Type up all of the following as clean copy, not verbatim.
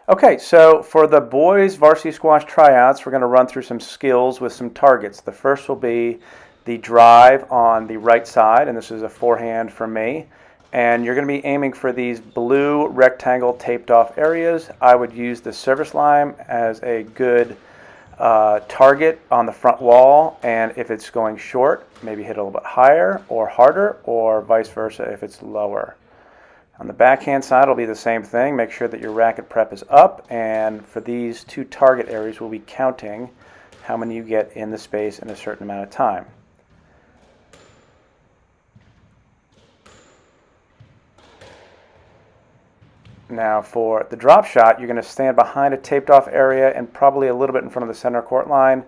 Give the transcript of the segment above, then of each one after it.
Okay, so for the boys varsity squash tryouts, we're going to run through some skills with some targets. The first will be the drive on the right side, and this is a forehand from me. And you're going to be aiming for these blue rectangle taped off areas. I would use the service line as a good target on the front wall, and if it's going short, maybe hit a little bit higher or harder, or vice versa if it's lower. On the backhand side, it'll be the same thing. Make sure that your racket prep is up, and for these two target areas, we'll be counting how many you get in the space in a certain amount of time. Now for the drop shot, you're going to stand behind a taped off area and probably a little bit in front of the center court line,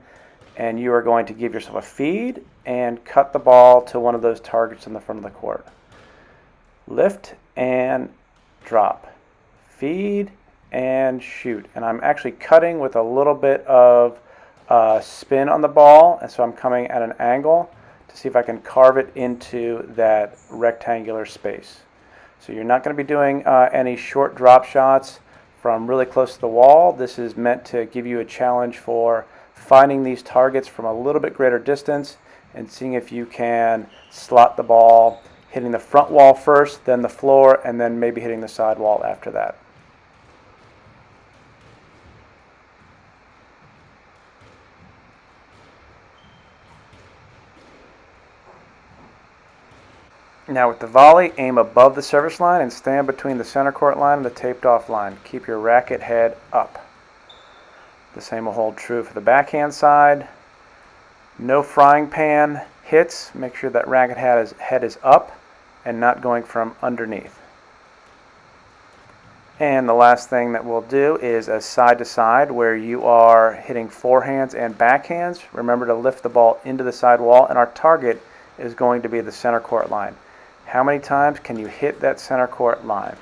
and you are going to give yourself a feed and cut the ball to one of those targets in the front of the court. Lift and drop, feed and shoot. And I'm actually cutting with a little bit of spin on the ball, and so I'm coming at an angle to see if I can carve it into that rectangular space. So you're not going to be doing any short drop shots from really close to the wall. This is meant to give you a challenge for finding these targets from a little bit greater distance and seeing if you can slot the ball, hitting the front wall first, then the floor, and then maybe hitting the side wall after that. Now with the volley, aim above the service line and stand between the center court line and the taped off line. Keep your racket head up. The same will hold true for the backhand side. No frying pan hits. Make sure that racket head is up and not going from underneath. And the last thing that we'll do is a side to side where you are hitting forehands and backhands. Remember to lift the ball into the side wall, and our target is going to be the center court line. How many times can you hit that center court line?